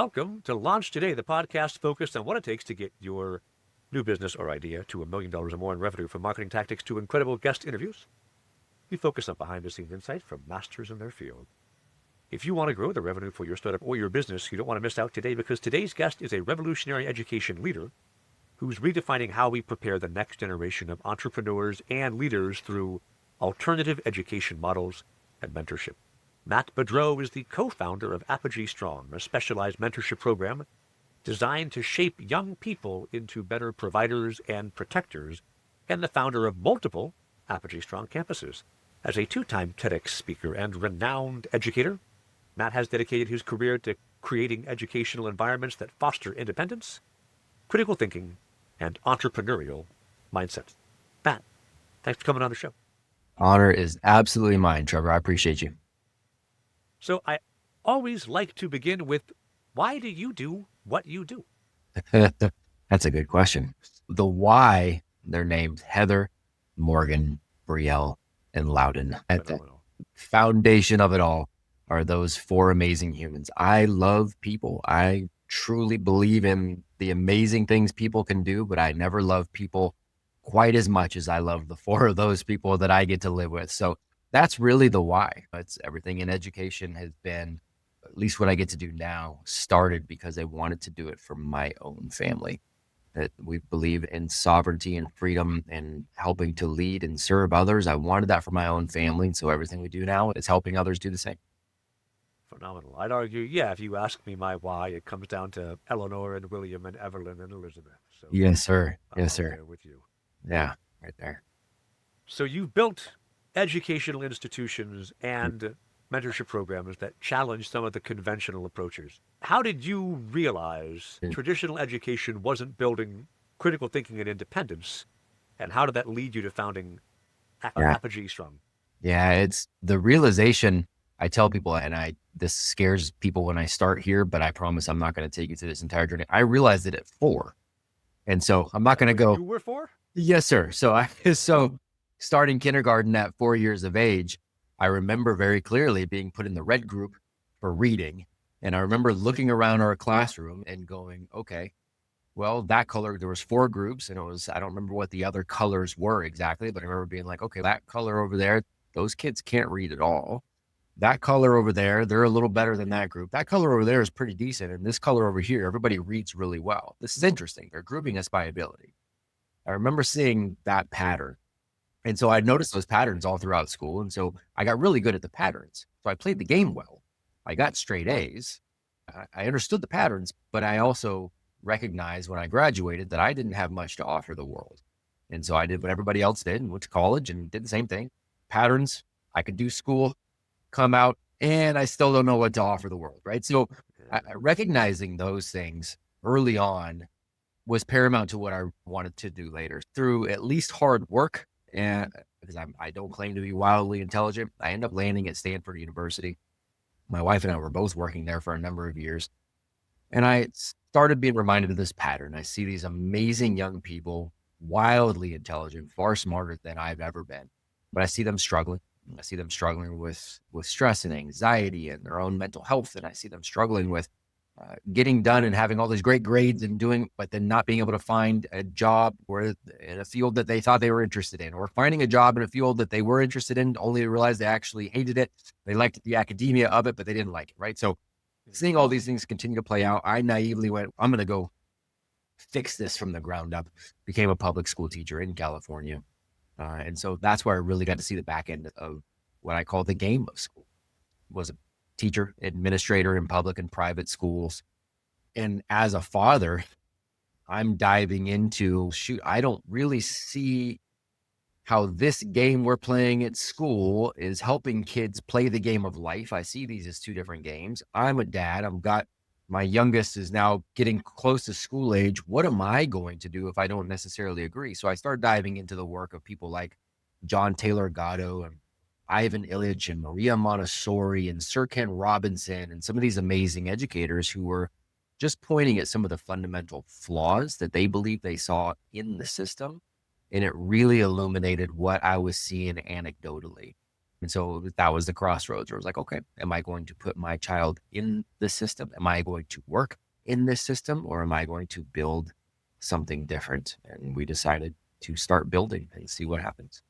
Welcome to Launch Today, the podcast focused on what it takes to get your new business or idea to $1 million or more in revenue, from marketing tactics to incredible guest interviews. We focus on behind-the-scenes insight from masters in their field. If you want to grow the revenue for your startup or your business, you don't want to miss out today, because today's guest is a revolutionary education leader who's redefining how we prepare the next generation of entrepreneurs and leaders through alternative education models and mentorship. Matt Beaudreau is the co-founder of Apogee Strong, a specialized mentorship program designed to shape young people into better providers and protectors, and the founder of multiple Apogee Strong campuses. As a two-time TEDx speaker and renowned educator, Matt has dedicated his career to creating educational environments that foster independence, critical thinking, and entrepreneurial mindset. Matt, thanks for coming on the show. Honor is absolutely mine, Trevor. I appreciate you. So I always like to begin with, why do you do what you do? That's a good question. The why, they're named Heather, Morgan, Brielle, and Loudon. At the foundation of it all are those four amazing humans. I love people. I truly believe in the amazing things people can do, but I never love people quite as much as I love the four of those people that I get to live with. So that's really the why. It's everything in education has been, at least what I get to do now, started because I wanted to do it for my own family. That we believe in sovereignty and freedom and helping to lead and serve others. I wanted that for my own family. And so everything we do now is helping others do the same. Phenomenal. I'd argue, if you ask me my why, it comes down to Eleanor and William and Evelyn and Elizabeth. So yes, sir. Yes, sir. I'm there with you. Yeah, right there. So you've built educational institutions and mentorship programs that challenge some of the conventional approaches. How did you realize traditional education wasn't building critical thinking and independence? And how did that lead you to founding Apogee Strong? Yeah, it's the realization. I tell people, and this scares people when I start here, but I promise I'm not going to take you through this entire journey. I realized it at 4. And so I'm not going to go. You were 4? Yes, sir. So starting kindergarten at 4 years of age, I remember very clearly being put in the red group for reading. And I remember looking around our classroom and going, okay, well, that color, there was 4 groups, and I don't remember what the other colors were exactly, but I remember being like, okay, that color over there, those kids can't read at all. That color over there, they're a little better than that group. That color over there is pretty decent. And this color over here, everybody reads really well. This is interesting. They're grouping us by ability. I remember seeing that pattern. And so I noticed those patterns all throughout school. And so I got really good at the patterns. So I played the game well. I got straight A's. I understood the patterns, but I also recognized when I graduated that I didn't have much to offer the world. And so I did what everybody else did and went to college and did the same thing. Patterns, I could do school, come out, and I still don't know what to offer the world, right? So recognizing those things early on was paramount to what I wanted to do later. Through at least hard work, and because I don't claim to be wildly intelligent, I ended up landing at Stanford University. My wife and I were both working there for a number of years. And I started being reminded of this pattern. I see these amazing young people, wildly intelligent, far smarter than I've ever been, but I see them struggling. I see them struggling with stress and anxiety and their own mental health. And I see them struggling with getting done and having all these great grades and but then not being able to find a job in a field that they thought they were interested in, or finding a job in a field that they were interested in, only to realize they actually hated it. They liked the academia of it, but they didn't like it, right? So seeing all these things continue to play out, I naively went, I'm going to go fix this from the ground up. Became a public school teacher in California. And so that's where I really got to see the back end of what I call the game of school. Was a teacher, administrator in public and private schools. And as a father, I'm diving into, I don't really see how this game we're playing at school is helping kids play the game of life. I see these as 2 different games. I'm a dad. My youngest is now getting close to school age. What am I going to do if I don't necessarily agree? So I started diving into the work of people like John Taylor Gatto and Ivan Illich and Maria Montessori and Sir Ken Robinson and some of these amazing educators who were just pointing at some of the fundamental flaws that they believed they saw in the system. And it really illuminated what I was seeing anecdotally. And so that was the crossroads where I was like, okay, am I going to put my child in this system? Am I going to work in this system, or am I going to build something different? And we decided to start building and see what happens.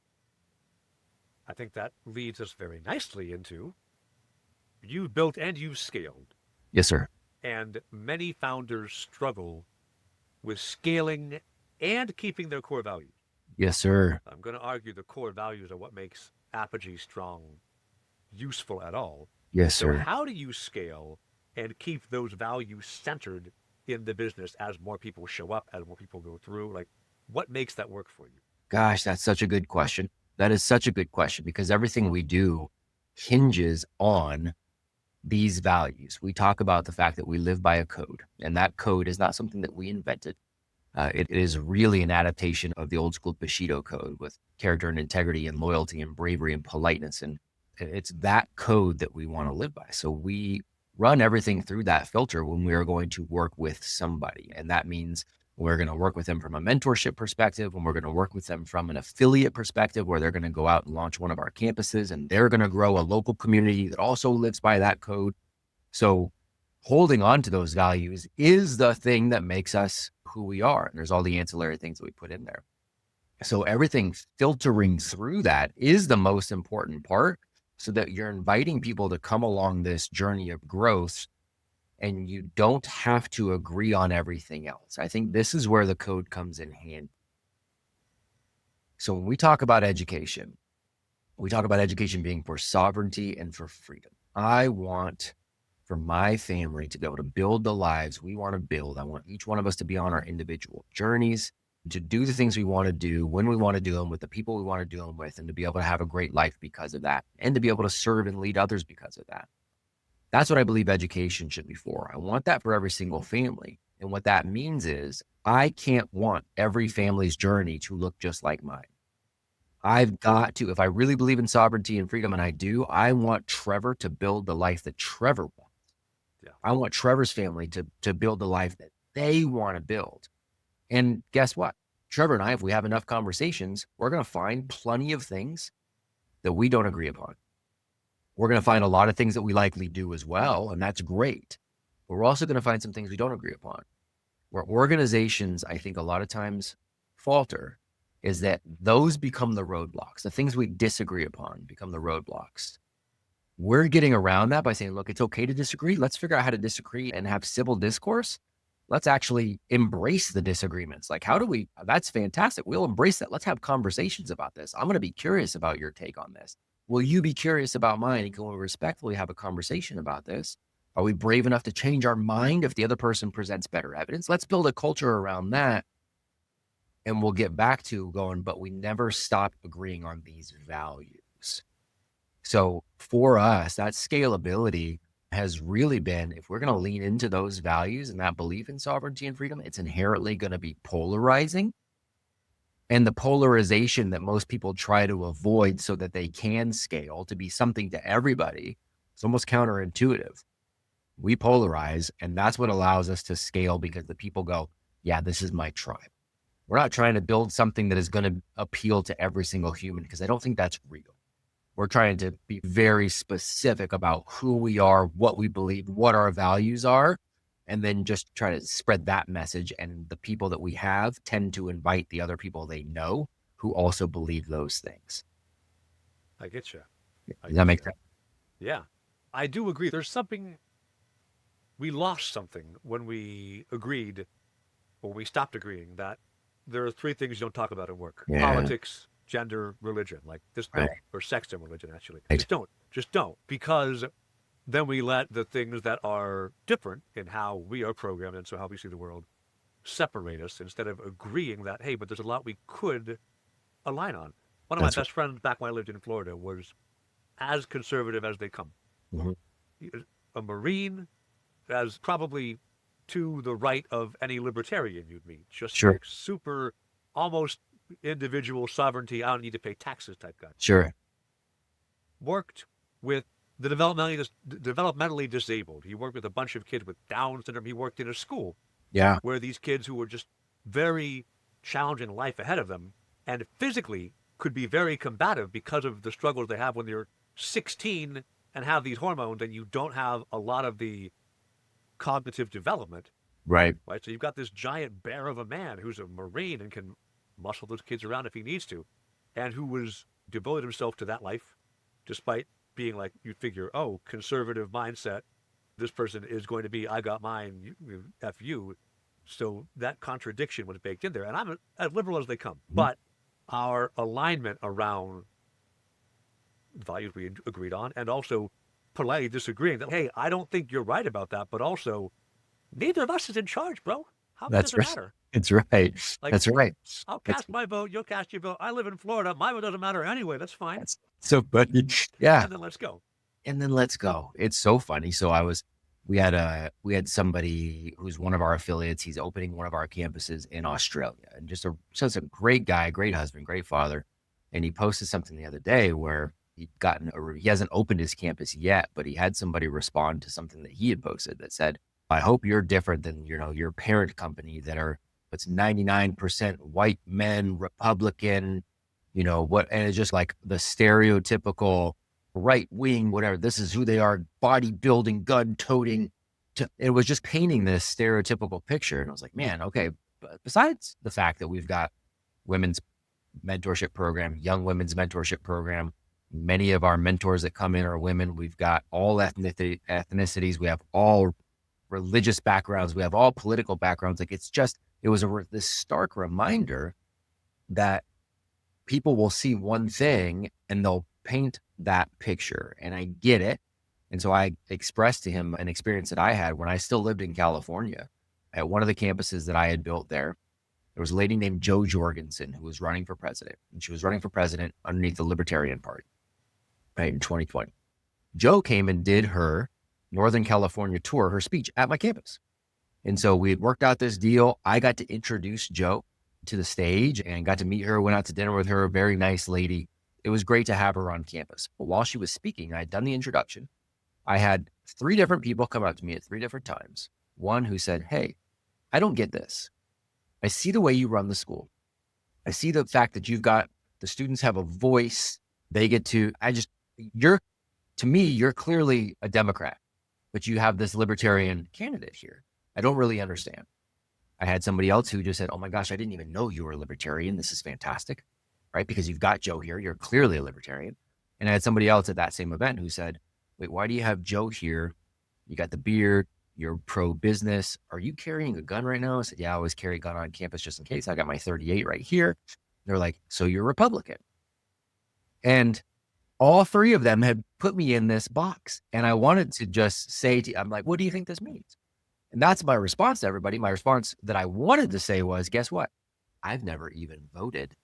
I think that leads us very nicely into you've built and you've scaled. Yes, sir. And many founders struggle with scaling and keeping their core values. Yes, sir. I'm going to argue the core values are what makes Apogee Strong useful at all. Yes, So sir. how do you scale and keep those values centered in the business as more people show up, as more people go through? Like, what makes that work for you? Gosh, that's such a good question. That is such a good question, because everything we do hinges on these values. We talk about the fact that we live by a code, and that code is not something that we invented. It is really an adaptation of the old school Bushido code with character and integrity and loyalty and bravery and politeness. And it's that code that we want to live by. So we run everything through that filter when we are going to work with somebody. And that means we're going to work with them from a mentorship perspective, when we're going to work with them from an affiliate perspective, where they're going to go out and launch one of our campuses and they're going to grow a local community that also lives by that code. So holding on to those values is the thing that makes us who we are. And there's all the ancillary things that we put in there. So everything filtering through that is the most important part, so that you're inviting people to come along this journey of growth and you don't have to agree on everything else. I think this is where the code comes in handy. So when we talk about education, we talk about education being for sovereignty and for freedom. I want for my family to be able to build the lives we want to build. I want each one of us to be on our individual journeys, to do the things we want to do when we want to do them with the people we want to do them with, and to be able to have a great life because of that, and to be able to serve and lead others because of that. That's what I believe education should be for. I want that for every single family. And what that means is I can't want every family's journey to look just like mine. I've got to, if I really believe in sovereignty and freedom, and I do, I want Trevor to build the life that Trevor wants. Yeah. I want Trevor's family to build the life that they want to build. And guess what? Trevor and I, if we have enough conversations, we're going to find plenty of things that we don't agree upon. We're going to find a lot of things that we likely do as well, and that's great. But we're also going to find some things we don't agree upon. Where organizations, I think a lot of times falter, is that those become the roadblocks. The things we disagree upon become the roadblocks. We're getting around that by saying, look, it's okay to disagree. Let's figure out how to disagree and have civil discourse. Let's actually embrace the disagreements. Like, how do we, that's fantastic. We'll embrace that. Let's have conversations about this. I'm going to be curious about your take on this. Will you be curious about mine? And can we respectfully have a conversation about this? Are we brave enough to change our mind if the other person presents better evidence? Let's build a culture around that. And we'll get back to going, but we never stop agreeing on these values. So for us, that scalability has really been, if we're going to lean into those values and that belief in sovereignty and freedom, it's inherently going to be polarizing. And the polarization that most people try to avoid so that they can scale to be something to everybody, it's almost counterintuitive. We polarize, and that's what allows us to scale, because the people go, yeah, this is my tribe. We're not trying to build something that is going to appeal to every single human, because I don't think that's real. We're trying to be very specific about who we are, what we believe, what our values are, and then just try to spread that message. And the people that we have tend to invite the other people they know who also believe those things. I get you. Does that make sense? Yeah, I do agree. There's something, we lost something when we agreed, or we stopped agreeing, that there are three things you don't talk about in work: politics, gender, religion. Like this, don't, or sex and religion, actually. Just don't, because then we let the things that are different in how we are programmed and so how we see the world separate us, instead of agreeing that, hey, but there's a lot we could align on. One of my best friends back when I lived in Florida was as conservative as they come. Mm-hmm. A Marine, as probably to the right of any libertarian you'd meet. Just like super, almost individual sovereignty, I don't need to pay taxes type guy. Sure. Worked with the developmentally disabled. He worked with a bunch of kids with Down syndrome. He worked in a school where these kids who were just very challenging life ahead of them and physically could be very combative because of the struggles they have when they're 16 and have these hormones and you don't have a lot of the cognitive development, Right. right? So you've got this giant bear of a man who's a Marine and can muscle those kids around if he needs to, and who was devoted himself to that life, despite being like, you'd figure, oh, conservative mindset, this person is going to be, I got mine, F you. So that contradiction was baked in there. And I'm as liberal as they come. But our alignment around values we agreed on, and also politely disagreeing that, hey, I don't think you're right about that, but also neither of us is in charge, bro. How does it matter? That's right. Like, That's right. I'll cast my vote, you'll cast your vote. I live in Florida. My vote doesn't matter anyway. That's fine. That's so funny. Yeah. And then let's go. It's so funny. So we had somebody who's one of our affiliates. He's opening one of our campuses in Australia, and just a great guy, great husband, great father. And he posted something the other day where he hasn't opened his campus yet, but he had somebody respond to something that he had posted that said, I hope you're different than, your parent company it's 99% white men, Republican, and it's just like the stereotypical right wing, whatever. This is who they are, bodybuilding, gun toting. It was just painting this stereotypical picture. And I was like, man, okay. But besides the fact that we've got women's mentorship program, young women's mentorship program, many of our mentors that come in are women. We've got all ethnicities. We have all religious backgrounds. We have all political backgrounds. Like it was this stark reminder that people will see one thing and they'll paint that picture. And I get it. And so I expressed to him an experience that I had when I still lived in California. At one of the campuses that I had built there was a lady named Jo Jorgensen who was running for president. And she was running for president underneath the Libertarian Party, right, in 2020. Jo came and did her Northern California tour, her speech at my campus. And so we had worked out this deal. I got to introduce Jo to the stage and got to meet her, went out to dinner with her, a very nice lady. It was great to have her on campus. But while she was speaking, I had done the introduction. I had 3 different people come up to me at 3 different times. One who said, hey, I don't get this. I see the way you run the school. I see the fact that the students have a voice. They get to, to me, you're clearly a Democrat, but you have this libertarian candidate here. I don't really understand. I had somebody else who just said, oh my gosh, I didn't even know you were a libertarian. This is fantastic, right? Because you've got Jo here. You're clearly a libertarian. And I had somebody else at that same event who said, wait, why do you have Jo here? You got the beard. You're pro-business. Are you carrying a gun right now? I said, yeah, I always carry a gun on campus just in case. I got my 38 right here. They're like, so you're Republican. And all 3 of them had put me in this box. And I wanted to just say I'm like, what do you think this means? And that's my response to everybody. My response that I wanted to say was, guess what? I've never even voted.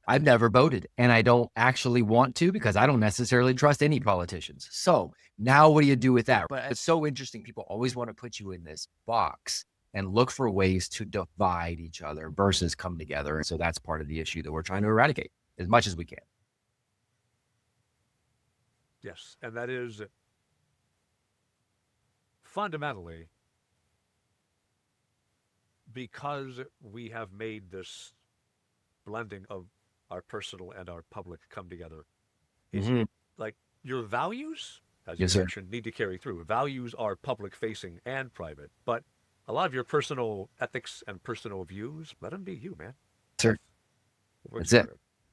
I've never voted, and I don't actually want to because I don't necessarily trust any politicians. So now what do you do with that? But it's so interesting. People always want to put you in this box and look for ways to divide each other versus come together. And so that's part of the issue that we're trying to eradicate as much as we can. Yes. And that is fundamentally because we have made this blending of our personal and our public come together. It's like your values, as you mentioned, need to carry through. Values are public facing and private, but a lot of your personal ethics and personal views, let them be you, man. Sure. That's it.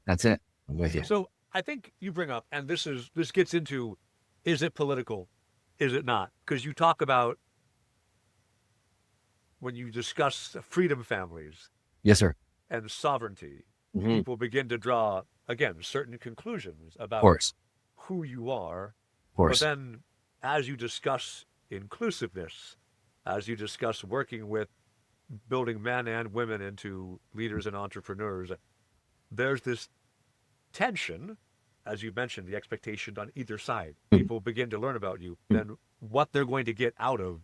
That's it. I'm with you. So I think you bring up, and this gets into, is it political? Is it not? Because you talk about when you discuss freedom families. Yes, sir. And sovereignty, people begin to draw, again, certain conclusions about who you are. But then as you discuss inclusiveness, as you discuss working with building men and women into leaders and entrepreneurs, there's this tension, as you mentioned, the expectation on either side. People begin to learn about you, then what they're going to get out of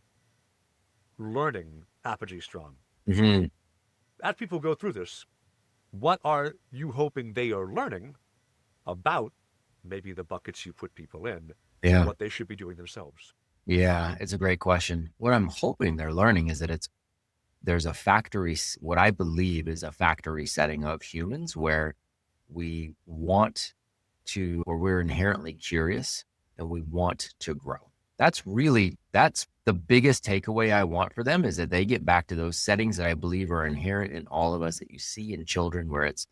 learning Apogee Strong. As people go through this, what are you hoping they are learning about maybe the buckets you put people in, and what they should be doing themselves? Yeah, it's a great question. What I'm hoping they're learning is that there's a factory, what I believe is a factory setting of humans where we want to where we're inherently curious and we want to grow. That's the biggest takeaway I want for them, is that they get back to those settings that I believe are inherent in all of us, that you see in children, where it's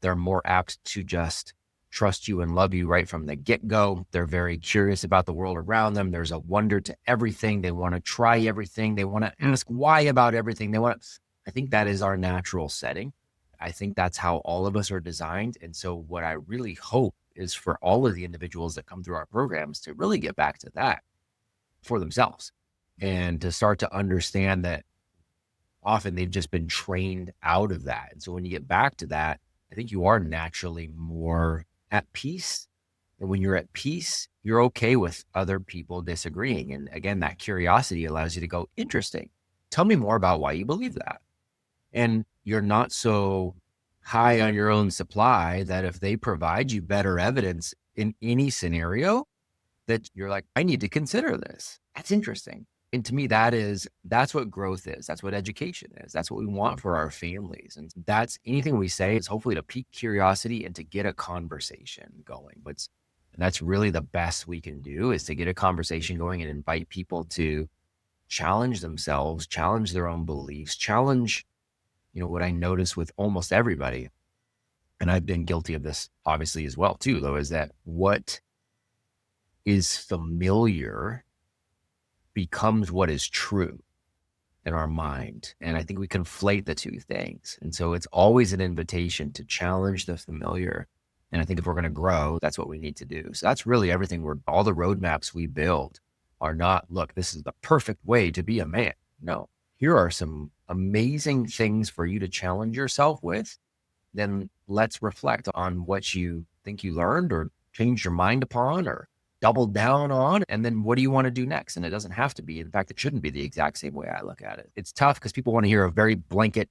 they're more apt to just trust you and love you right from the get-go. They're very curious about the world around them. There's a wonder to everything. They want to try everything. They want to ask why about everything. I think that is our natural setting. I think that's how all of us are designed. And so what I really hope is for all of the individuals that come through our programs to really get back to that for themselves, and to start to understand that often they've just been trained out of that. And so when you get back to that, I think you are naturally more at peace. And when you're at peace, you're okay with other people disagreeing. And again, that curiosity allows you to go, interesting. Tell me more about why you believe that. And you're not so high on your own supply that if they provide you better evidence in any scenario, that you're like, I need to consider this. That's interesting. And to me, that's what growth is. That's what education is. That's what we want for our families. And that's anything we say is hopefully to pique curiosity and to get a conversation going. And that's really the best we can do, is to get a conversation going and invite people to challenge themselves, challenge their own beliefs, challenge, what I notice with almost everybody. And I've been guilty of this obviously as well too, though, is that what is familiar becomes what is true in our mind. And I think we conflate the two things. And so it's always an invitation to challenge the familiar. And I think if we're going to grow, that's what we need to do. So that's really everything. All the roadmaps we build are not, look, this is the perfect way to be a man. No, here are some amazing things for you to challenge yourself with. Then let's reflect on what you think you learned or changed your mind upon or doubled down on. And then what do you want to do next? And it doesn't have to be. In fact, it shouldn't be the exact same way I look at it. It's tough because people want to hear a very blanket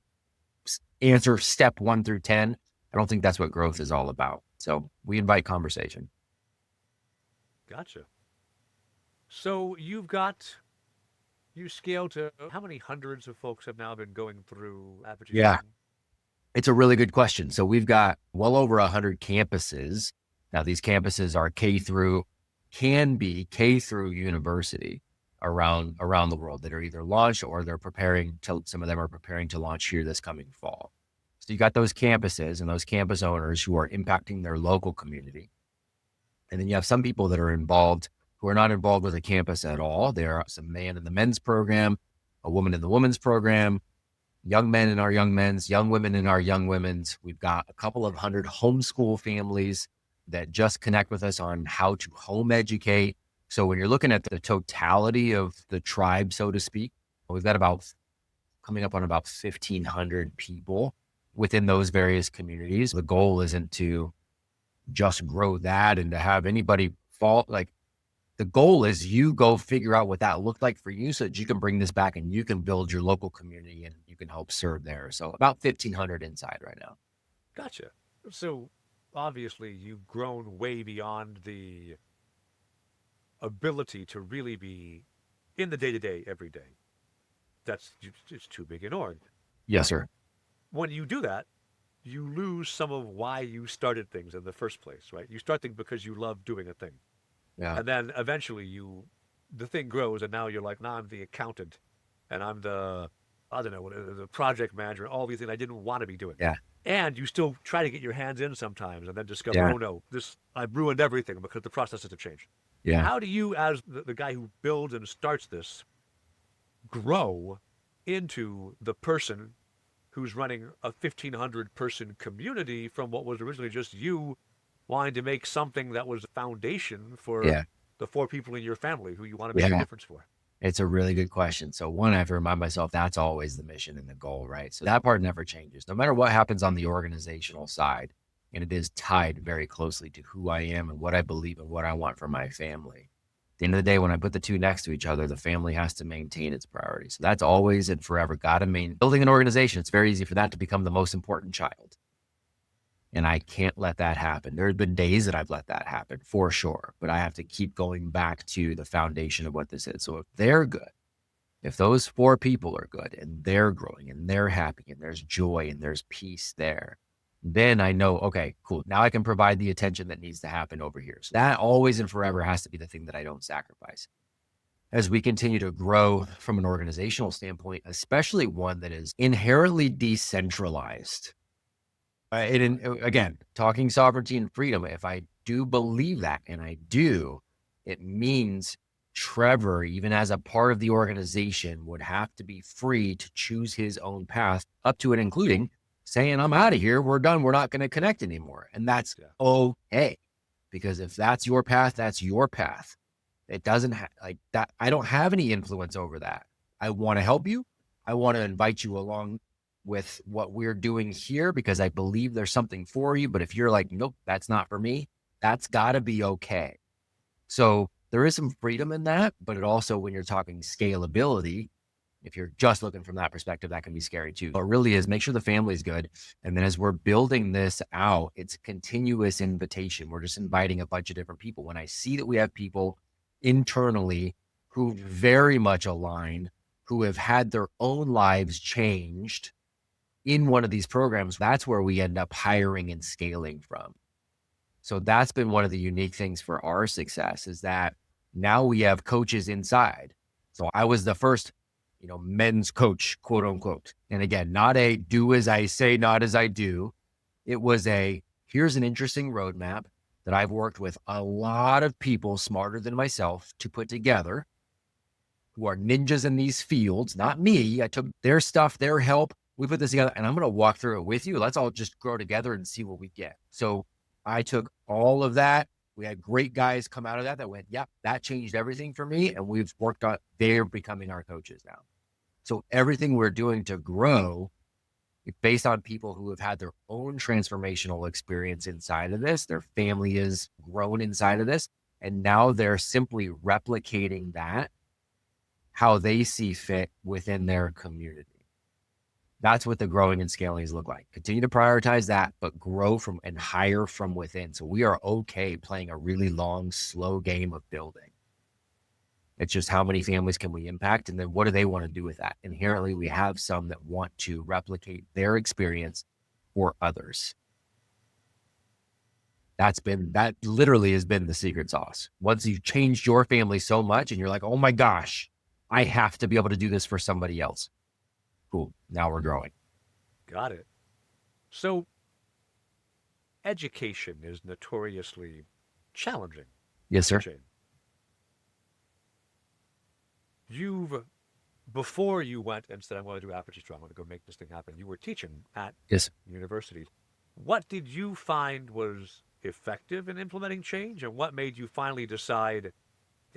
answer, step 1 through 10. I don't think that's what growth is all about. So we invite conversation. Gotcha. So you scale to how many hundreds of folks have now been going through Apogee? Yeah, it's a really good question. So we've got well over 100 campuses. Now these campuses are can be K through university around the world that are either launched or some of them are preparing to launch here this coming fall. So you got those campuses and those campus owners who are impacting their local community. And then you have some people that are involved who are not involved with a campus at all. There are some man in the men's program, a woman in the women's program, young men in our young men's, young women in our young women's. We've got a couple of hundred homeschool families that just connect with us on how to home educate. So when you're looking at the totality of the tribe, so to speak, we've got coming up on about 1,500 people within those various communities. The goal isn't to just grow that and to have anybody fall. The goal is you go figure out what that looked like for you so that you can bring this back and you can build your local community and you can help serve there. So about 1,500 inside right now. Gotcha. So obviously you've grown way beyond the ability to really be in the day-to-day every day. That's just too big an org. Yes, sir. When you do that, you lose some of why you started things in the first place, right? You start things because you love doing a thing. Yeah. And then eventually the thing grows and now you're like, nah, I'm the accountant and I'm the project manager, all these things I didn't want to be doing. Yeah. And you still try to get your hands in sometimes and then discover, oh no, I've ruined everything because the processes have changed. Yeah. How do you, as the guy who builds and starts this, grow into the person who's running a 1,500 person community from what was originally just you wanting to make something that was a foundation for the 4 people in your family who you want to make a difference for? It's a really good question. So one, I have to remind myself that's always the mission and the goal, right? So that part never changes, no matter what happens on the organizational side. And it is tied very closely to who I am and what I believe and what I want for my family. At the end of the day, when I put the two next to each other, the family has to maintain its priorities. So that's always and forever got to maintain. Building an organization, it's very easy for that to become the most important child. And I can't let that happen. There have been days that I've let that happen for sure, but I have to keep going back to the foundation of what this is. So if they're good, if those 4 people are good and they're growing and they're happy and there's joy and there's peace there, then I know, okay, cool. Now I can provide the attention that needs to happen over here. So that always and forever has to be the thing that I don't sacrifice. As we continue to grow from an organizational standpoint, especially one that is inherently decentralized. Again, talking sovereignty and freedom, if I do believe that, and I do, it means Trevor, even as a part of the organization, would have to be free to choose his own path, up to and including saying, I'm out of here. We're done. We're not going to connect anymore. And that's okay. Because if that's your path, that's your path. It doesn't like that. I don't have any influence over that. I want to help you. I want to invite you along with what we're doing here because I believe there's something for you. But if you're like, nope, that's not for me, that's got to be okay. So there is some freedom in that, but it also, when you're talking scalability, if you're just looking from that perspective, that can be scary too. But it really is, make sure the family's good. And then as we're building this out, it's a continuous invitation. We're just inviting a bunch of different people. When I see that we have people internally who very much align, who have had their own lives changed in one of these programs, that's where we end up hiring and scaling from. So that's been one of the unique things for our success, is that now we have coaches inside. So I was the first, men's coach, quote unquote. And again, not a do as I say, not as I do. It was here's an interesting roadmap that I've worked with a lot of people smarter than myself to put together, who are ninjas in these fields, not me. I took their stuff, their help. We put this together, and I'm going to walk through it with you. Let's all just grow together and see what we get. So I took all of that. We had great guys come out of that went, yep, that changed everything for me. And we've worked on, they're becoming our coaches now. So everything we're doing to grow is based on people who have had their own transformational experience inside of this. Their family is grown inside of this. And now they're simply replicating that, how they see fit within their community. That's what the growing and scaling look like. Continue to prioritize that, but grow from and hire from within. So we are okay playing a really long, slow game of building. It's just how many families can we impact? And then what do they want to do with that? Inherently, we have some that want to replicate their experience for others. That literally has been the secret sauce. Once you've changed your family so much and you're like, oh my gosh, I have to be able to do this for somebody else. Cool. Now we're growing. Got it. So education is notoriously challenging. Yes, sir. Before you went and said, I'm going to do Apogee Strong, I'm going to go make this thing happen, you were teaching at university. What did you find was effective in implementing change, and what made you finally decide,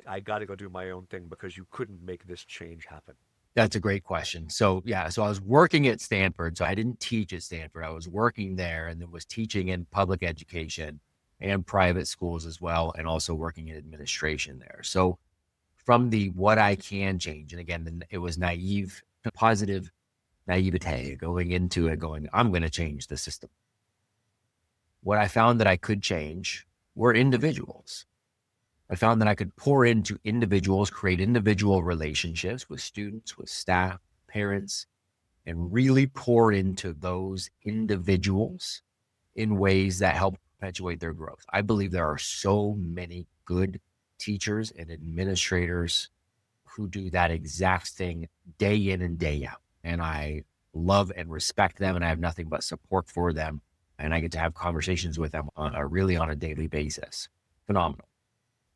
I got to go do my own thing, because you couldn't make this change happen? That's a great question. So I was working at Stanford. So I didn't teach at Stanford. I was working there and then was teaching in public education and private schools as well, and also working in administration there. So from the what I can change, and again, it was positive naivete going into it, I'm going to change the system. What I found that I could change were individuals. I found that I could pour into individuals, create individual relationships with students, with staff, parents, and really pour into those individuals in ways that help perpetuate their growth. I believe there are so many good teachers and administrators who do that exact thing day in and day out. And I love and respect them, and I have nothing but support for them. And I get to have conversations with them on a daily basis. Phenomenal.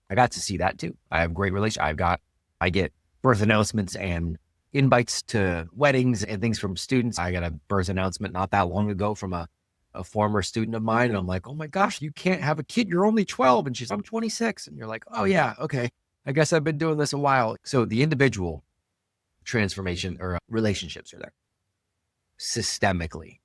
I got to see that too. I have great relations. I get birth announcements and invites to weddings and things from students. I got a birth announcement not that long ago from a former student of mine. And I'm like, oh my gosh, you can't have a kid. You're only 12. And she's, I'm 26. And you're like, oh yeah, okay. I guess I've been doing this a while. So the individual transformation or relationships are there. Systemically,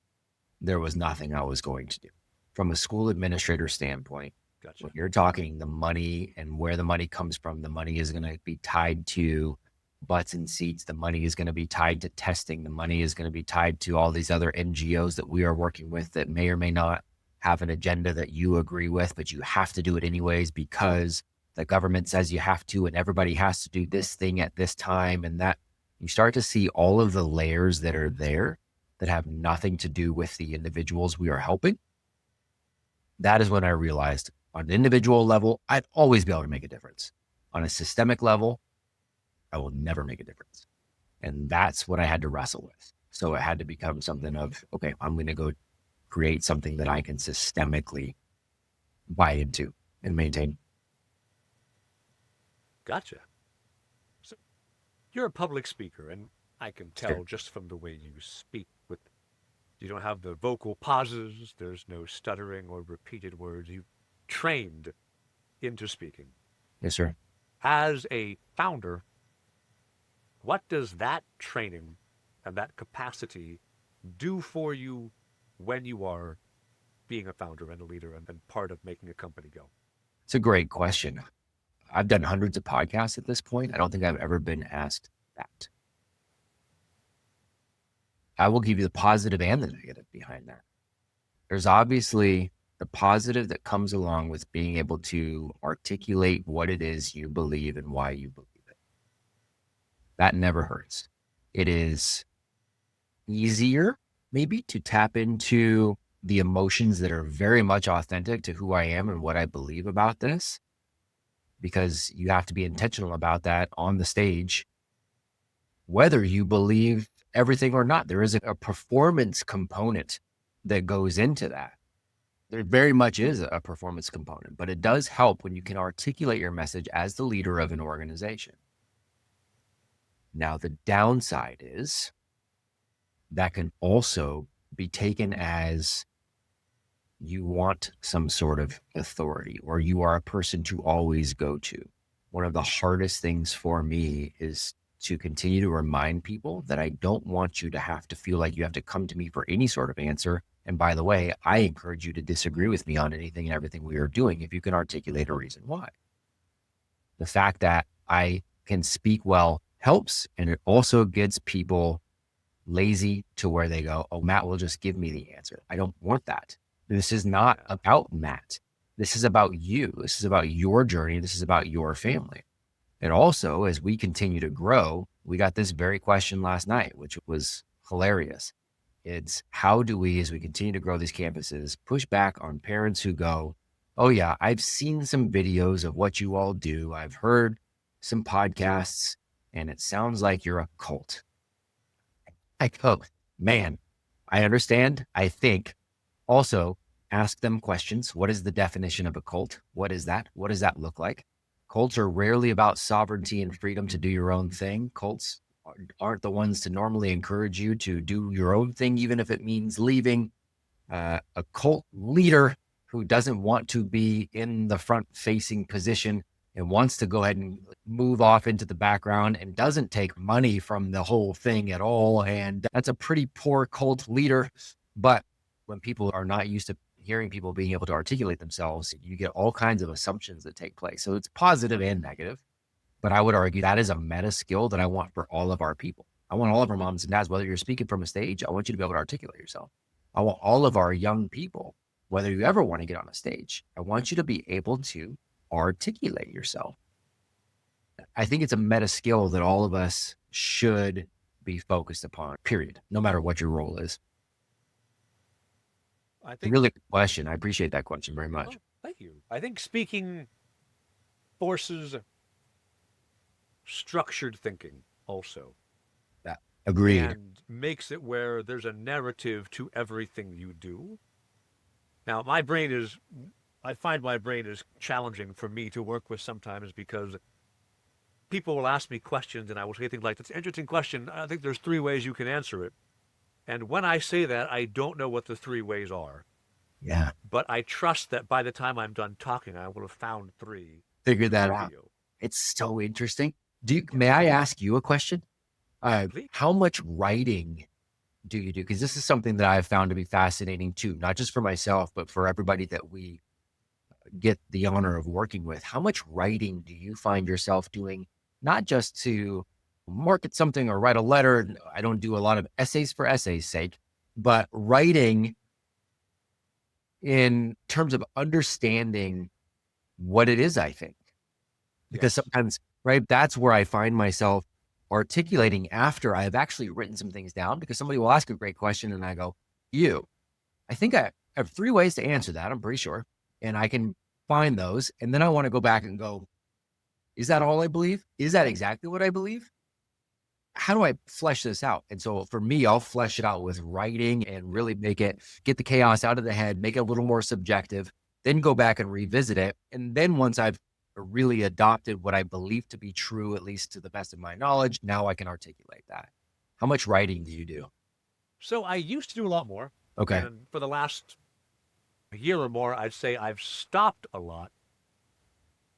there was nothing I was going to do. From a school administrator standpoint, Gotcha. When you're talking the money and where the money comes from, the money is going to be tied to butts and seats. The money is going to be tied to testing. The money is going to be tied to all these other NGOs that we are working with that may or may not have an agenda that you agree with, but you have to do it anyways because the government says you have to, and everybody has to do this thing at this time. And that you start to see all of the layers that are there. that have nothing to do with the individuals we are helping, that is when I realized on an individual level, I'd always be able to make a difference. On a systemic level, I will never make a difference. And that's what I had to wrestle with. So it had to become something of, okay, I'm going to go create something that I can systemically buy into and maintain. Gotcha. So you're a public speaker, and I can tell Sure. just from the way you speak with you don't have the vocal pauses, there's no stuttering or repeated words. You trained into speaking. Yes, sir. As a founder, what does that training and that capacity do for you when you are being a founder and a leader and part of making a company go? It's a great question. I've done hundreds of podcasts at this point. I don't think I've ever been asked that. I will give you the positive and the negative behind that. There's obviously the positive that comes along with being able to articulate what it is you believe and why you believe it. That never hurts. It is easier maybe to tap into the emotions that are very much authentic to who I am and what I believe about this, because you have to be intentional about that on the stage, whether you believe everything or not. There is a performance component that goes into that. There very much is a performance component, but it does help when you can articulate your message as the leader of an organization. Now, the downside is that can also be taken as you want some sort of authority, or you are a person to always go to. One of the hardest things for me is to continue to remind people that I don't want you to have to feel like you have to come to me for any sort of answer. And by the way, I encourage you to disagree with me on anything and everything we are doing if you can articulate a reason why. The fact that I can speak well helps, and it also gets people lazy to where they go, oh, Matt will just give me the answer. I don't want that. This is not about Matt. This is about you. This is about your journey. This is about your family. And also, as we continue to grow, we got this very question last night, which was hilarious. It's how do we, as we continue to grow these campuses, push back on parents who go, oh yeah, I've seen some videos of what you all do. I've heard some podcasts and it sounds like you're a cult. I go, man, I understand. I think also ask them questions. What is the definition of a cult? What is that? What does that look like? Cults are rarely about sovereignty and freedom to do your own thing. Cults aren't the ones to normally encourage you to do your own thing, even if it means leaving. A cult leader who doesn't want to be in the front facing position and wants to go ahead and move off into the background and doesn't take money from the whole thing at all. And that's a pretty poor cult leader. But when people are not used to hearing people being able to articulate themselves, you get all kinds of assumptions that take place. So it's positive and negative. But I would argue that is a meta skill that I want for all of our people. I want all of our moms and dads, whether you're speaking from a stage, I want you to be able to articulate yourself. I want all of our young people, whether you ever want to get on a stage, I want you to be able to articulate yourself. I think it's a meta skill that all of us should be focused upon, period, no matter what your role is. I think really good question. I appreciate that question very much. Oh, thank you. I think speaking forces structured thinking also. Agreed. And makes it where there's a narrative to everything you do. Now, I find my brain is challenging for me to work with sometimes because people will ask me questions and I will say things like, that's an interesting question. I think there's 3 ways you can answer it. And when I say that, I don't know what the 3 ways are. Yeah. But I trust that by the time I'm done talking, I will have found 3. Figure that out. It's so interesting. May I ask you a question? How much writing do you do? Because this is something that I've found to be fascinating too, not just for myself, but for everybody that we get the honor of working with. How much writing do you find yourself doing, not just to market something or write a letter? I don't do a lot of essays for essays' sake, but writing in terms of understanding what it is, I think. Because sometimes, right, that's where I find myself articulating after I have actually written some things down, because somebody will ask a great question and I go, I think I have 3 ways to answer that. I'm pretty sure. And I can find those. And then I want to go back and go, is that all I believe? Is that exactly what I believe? How do I flesh this out? And so for me, I'll flesh it out with writing and really get the chaos out of the head, make it a little more subjective, then go back and revisit it. And then once I've really adopted what I believe to be true, at least to the best of my knowledge, now I can articulate that. How much writing do you do? So I used to do a lot more. Okay. And for the last year or more, I'd say I've stopped a lot.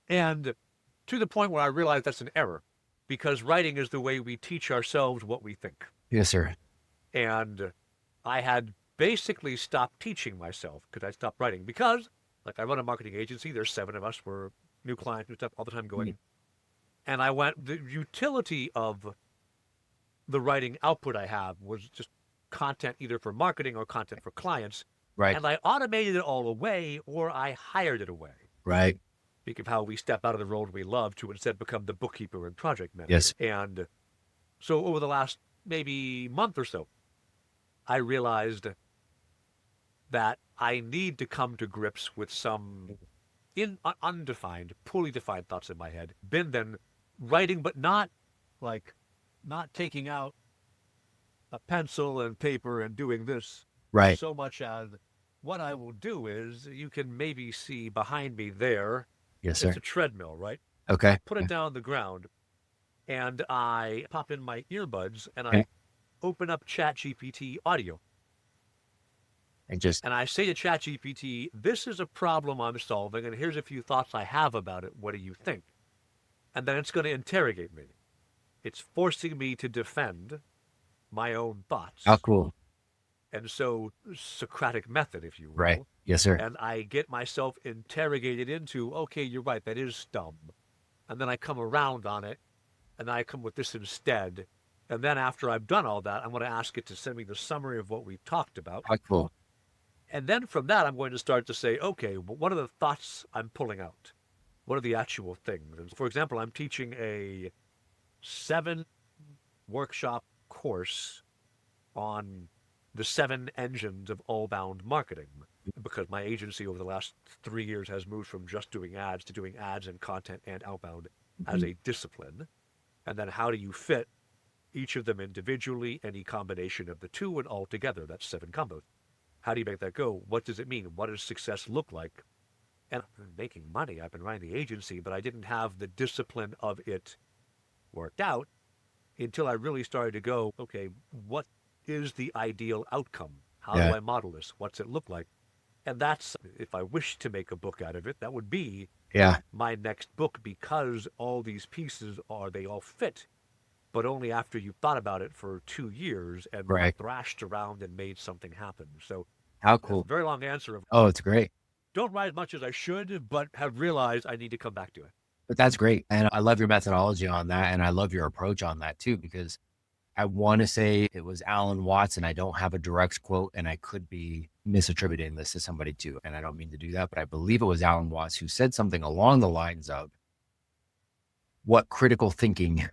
And to the point where I realized that's an error, because writing is the way we teach ourselves what we think. Yes, sir. And I had basically stopped teaching myself because I stopped writing, because, like, I run a marketing agency. There's 7 of us. We're new clients, new stuff all the time going. And I went, the utility of the writing output I have was just content either for marketing or content for clients. Right. And I automated it all away, or I hired it away. Right. Speak of how we step out of the role we love to instead become the bookkeeper and project manager. Yes. And so over the last maybe month or so, I realized that I need to come to grips with some undefined, poorly defined thoughts in my head. Been then writing, but not taking out a pencil and paper and doing this. Right. So much as what I will do is, you can maybe see behind me there. Yes, sir. It's a treadmill, right? Okay. Put it down on the ground, and I pop in my earbuds and I open up ChatGPT audio. And I say to ChatGPT, this is a problem I'm solving, and here's a few thoughts I have about it. What do you think? And then it's going to interrogate me. It's forcing me to defend my own thoughts. how cool. And so, Socratic method, if you will. Right. Yes, sir. And I get myself interrogated into, okay, you're right, that is dumb. And then I come around on it, and I come with this instead. And then after I've done all that, I'm going to ask it to send me the summary of what we've talked about. How cool. And then from that, I'm going to start to say, okay, well, what are the thoughts I'm pulling out? What are the actual things? And for example, I'm teaching a 7-workshop course on the 7 engines of all-bound marketing, because my agency over the last 3 years has moved from just doing ads to doing ads and content and outbound as a discipline. And then how do you fit each of them individually, any combination of the two, and all together? That's 7 combos. How do you make that go? What does it mean? What does success look like? And I've been making money. I've been running the agency, but I didn't have the discipline of it worked out until I really started to go, okay, what is the ideal outcome? How do I model this? What's it look like? And that's, if I wish to make a book out of it, that would be my next book, because all these pieces they all fit, but only after you've thought about it for 2 years and thrashed around and made something happen. So how cool. Very long answer of, oh, it's great. Don't write as much as I should, but have realized I need to come back to it. But that's great. And I love your methodology on that. And I love your approach on that too, because I want to say it was Alan Watts, and I don't have a direct quote, and I could be misattributing this to somebody too. And I don't mean to do that, but I believe it was Alan Watts who said something along the lines of, what critical thinking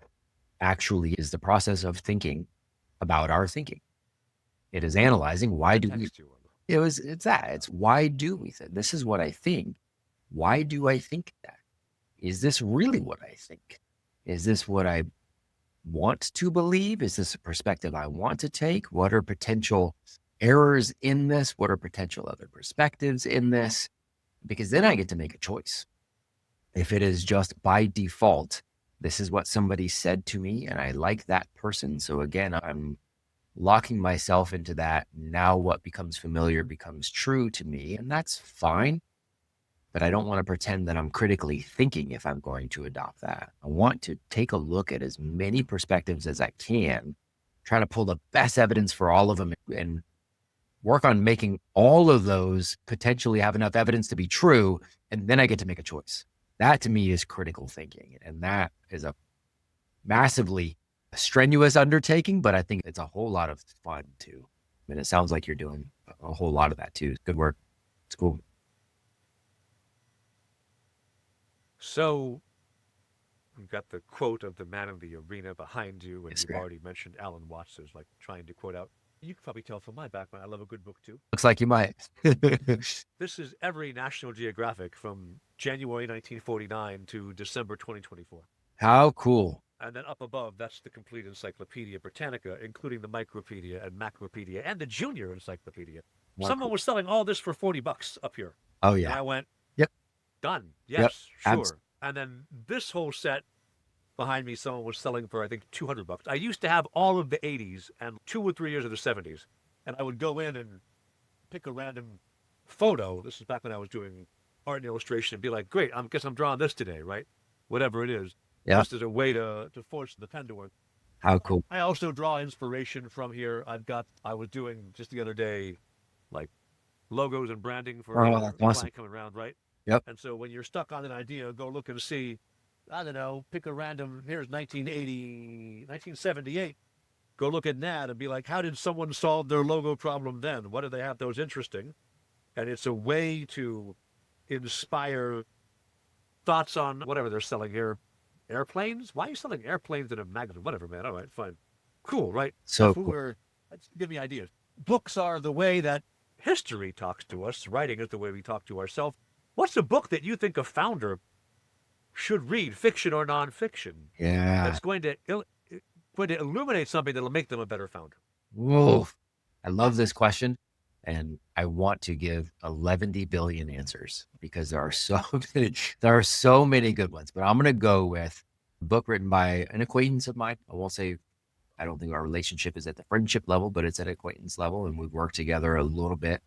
actually is the process of thinking about our thinking. It is analyzing, why do we, it's why do we think? This is what I think. Why do I think that? Is this really what I think? Is this what I want to believe? Is this a perspective I want to take? What are potential errors in this? What are potential other perspectives in this? Because then I get to make a choice. If it is just by default, this is what somebody said to me and I like that person, so again, I'm locking myself into that. Now what becomes familiar becomes true to me, and that's fine. But I don't want to pretend that I'm critically thinking if I'm going to adopt that. I want to take a look at as many perspectives as I can, try to pull the best evidence for all of them, and work on making all of those potentially have enough evidence to be true. And then I get to make a choice. That to me is critical thinking. And that is a massively strenuous undertaking, but I think it's a whole lot of fun too. And it sounds like you're doing a whole lot of that too. Good work. It's cool. So You've got the quote of the man in the arena behind you, and Yes, you've sir. already mentioned Alan Watts as like trying to quote out. You can probably tell from my background, I love a good book too. Looks like you might. This is every National Geographic from January 1949 to December 2024. How cool. And then up above, that's the complete Encyclopedia Britannica, including the Micropedia and Macropedia and the Junior Encyclopedia. How Someone cool. was selling all this for $40 up here. Oh, And yeah. I went, Yep. done. Yep. Yes, Abs- sure. And then this whole set behind me, someone was selling for, I think, $200. I used to have all of the 80s and 2 or 3 years of the 70s. And I would go in and pick a random photo. This is back when I was doing art and illustration and be like, great, I guess I'm drawing this today, right? Whatever it is. Yep. Just as a way to force the pen to work. How cool. I also draw inspiration from here. I was doing just the other day, like logos and branding for Oh, a that's awesome. client coming around, right? Yep. And so when you're stuck on an idea, go look and see, I don't know, pick a random, here's 1980, 1978. Go look at that and be like, how did someone solve their logo problem then? What did they have that was interesting? And it's a way to inspire thoughts on whatever they're selling here. Airplanes? Why are you selling airplanes in a magazine? Whatever, man. All right, fine. Cool, right? So If we cool. were, give me ideas. Books are the way that history talks to us. Writing is the way we talk to ourselves. What's a book that you think a founder should read, fiction or nonfiction, Yeah. that's going to illuminate something that'll make them a better founder? Whoa. I love this question. And I want to give 11 billion answers because there are so many good ones. But I'm going to go with a book written by an acquaintance of mine. I won't say, I don't think our relationship is at the friendship level, but it's at acquaintance level. And we've worked together a little bit.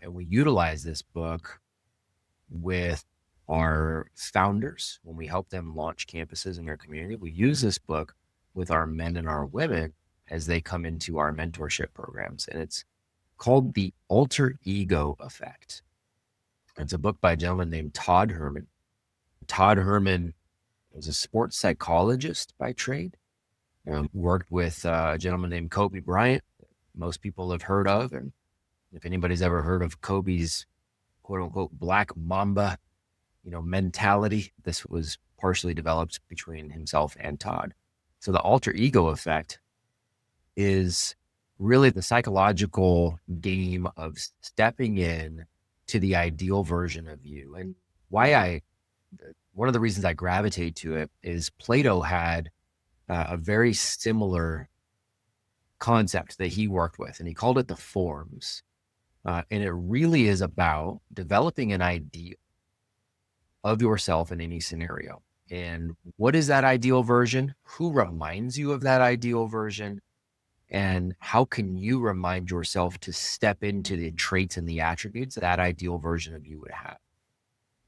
And we utilize this book with our founders when we help them launch campuses in their community. We use this book with our men and our women as they come into our mentorship programs. And it's called The Alter Ego Effect. It's a book by a gentleman named Todd Herman. Todd Herman was a sports psychologist by trade. Worked with a gentleman named Kobe Bryant, most people have heard of. And if anybody's ever heard of Kobe's quote unquote black mamba, mentality, this was partially developed between himself and Todd. So the alter ego effect is really the psychological game of stepping in to the ideal version of you. And one of the reasons I gravitate to it is Plato had a very similar concept that he worked with, and he called it the forms. And it really is about developing an idea of yourself in any scenario. And what is that ideal version? Who reminds you of that ideal version? And how can you remind yourself to step into the traits and the attributes that ideal version of you would have?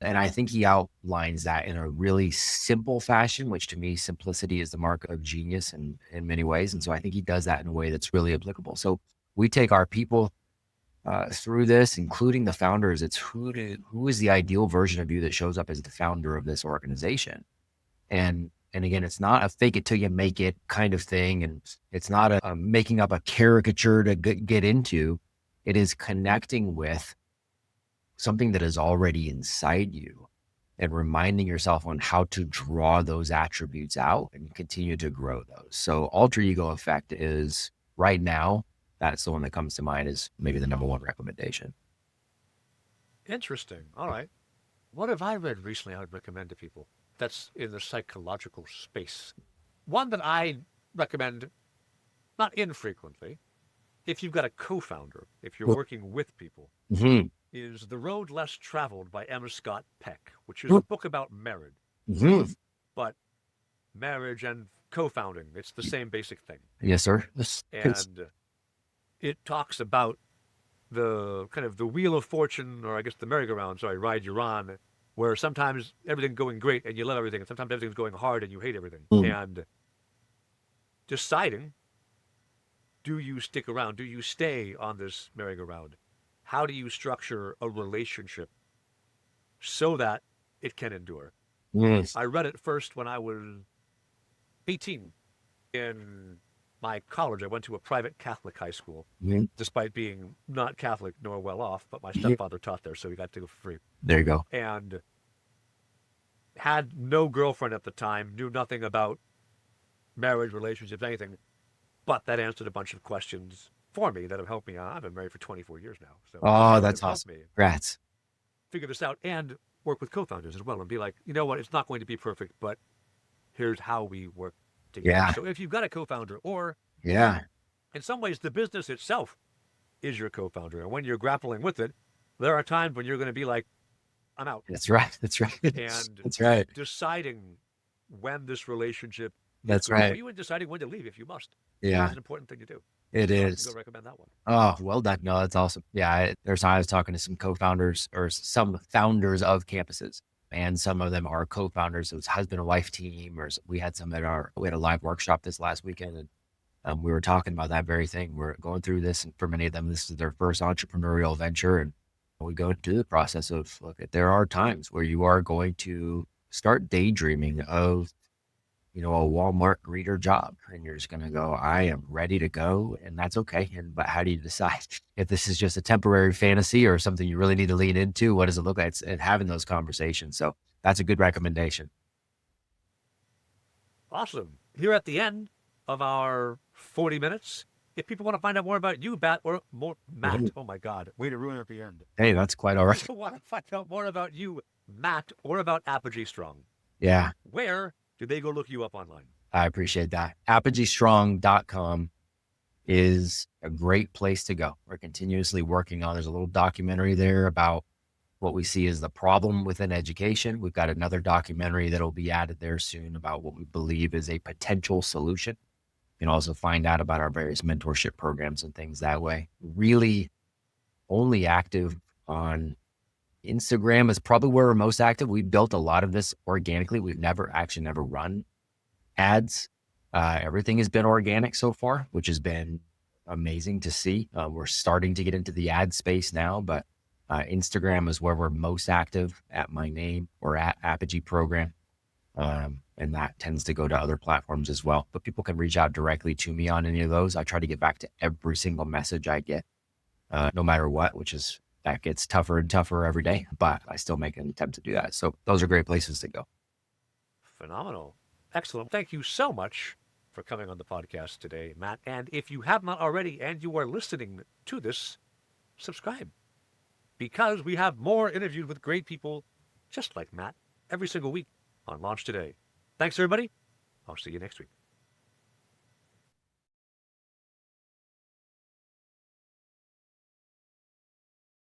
And I think he outlines that in a really simple fashion, which to me, simplicity is the mark of genius in many ways. And so I think he does that in a way that's really applicable. So we take our people through this, including the founders. It's who is the ideal version of you that shows up as the founder of this organization. And again, it's not a fake it till you make it kind of thing. And it's not a making up a caricature to get into. It is connecting with something that is already inside you and reminding yourself on how to draw those attributes out and continue to grow those. So alter ego effect is right now, that's the one that comes to mind as maybe the number one recommendation. Interesting. All right. What have I read recently I would recommend to people that's in the psychological space? One that I recommend, not infrequently, if you've got a co-founder, if you're working with people, Mm-hmm. is The Road Less Traveled by M. Scott Peck, which is a book about marriage. Mm-hmm. But marriage and co-founding, it's the same basic thing. Yes, sir. And it talks about the kind of the wheel of fortune, or I guess the merry-go-round, ride you're on, where sometimes everything's going great and you love everything, and sometimes everything's going hard and you hate everything. And deciding, do you stick around? Do you stay on this merry-go-round? How do you structure a relationship so that it can endure? Yes. I read it first when I was 18. In my college, I went to a private Catholic high school, despite being not Catholic nor well off, but my stepfather taught there, so we got to go for free. There you go. And had no girlfriend at the time, knew nothing about marriage, relationships, anything, but that answered a bunch of questions for me that have helped me. I've been married for 24 years now, so Oh, that that's have helped awesome. me Congrats. figure this out and work with co-founders as well and be like, you know what, it's not going to be perfect, but here's how we work together. Yeah. So if you've got a co-founder, or Yeah. in some ways the business itself is your co-founder, and when you're grappling with it, there are times when you're going to be like, I'm out. That's right. That's right. And That's right. deciding when this relationship is That's good for right. you and deciding when to leave if you must is Yeah, an important thing to do. it So I can go is. recommend that one. Oh, well done. No, that's awesome. Yeah, there's I was talking to some co-founders or some founders of campuses, and some of them are co-founders. It was husband and wife team, or we had some we had a live workshop this last weekend, and we were talking about that very thing. We're going through this, and for many of them, this is their first entrepreneurial venture, and we go through the process of, look, there are times where you are going to start daydreaming of, a Walmart greeter job, and you're just going to go, I am ready to go, and that's okay. But how do you decide if this is just a temporary fantasy or something you really need to lean into? What does it look like? And having those conversations. So that's a good recommendation. Awesome. Here at the end of our 40 minutes, if people want to find out more about you, Matt, oh my God, way to ruin it at the end. Hey, that's quite all right. If people want to find out more about you, Matt, or about Apogee Strong, Yeah, where do they go look you up online? I appreciate that. ApogeeStrong.com is a great place to go. We're continuously working on, there's a little documentary there about what we see as the problem within education. We've got another documentary that'll be added there soon about what we believe is a potential solution. You can also find out about our various mentorship programs and things that way. Really only active on Instagram is probably where we're most active. We've built a lot of this organically. We've never run ads. Everything has been organic so far, which has been amazing to see. We're starting to get into the ad space now, but Instagram is where we're most active at my name or at Apogee Program. And that tends to go to other platforms as well. But people can reach out directly to me on any of those. I try to get back to every single message I get, no matter what, that gets tougher and tougher every day, but I still make an attempt to do that. So those are great places to go. Phenomenal. Excellent. Thank you so much for coming on the podcast today, Matt. And if you have not already and you are listening to this, subscribe, because we have more interviews with great people just like Matt every single week on Launch Today. Thanks, everybody. I'll see you next week.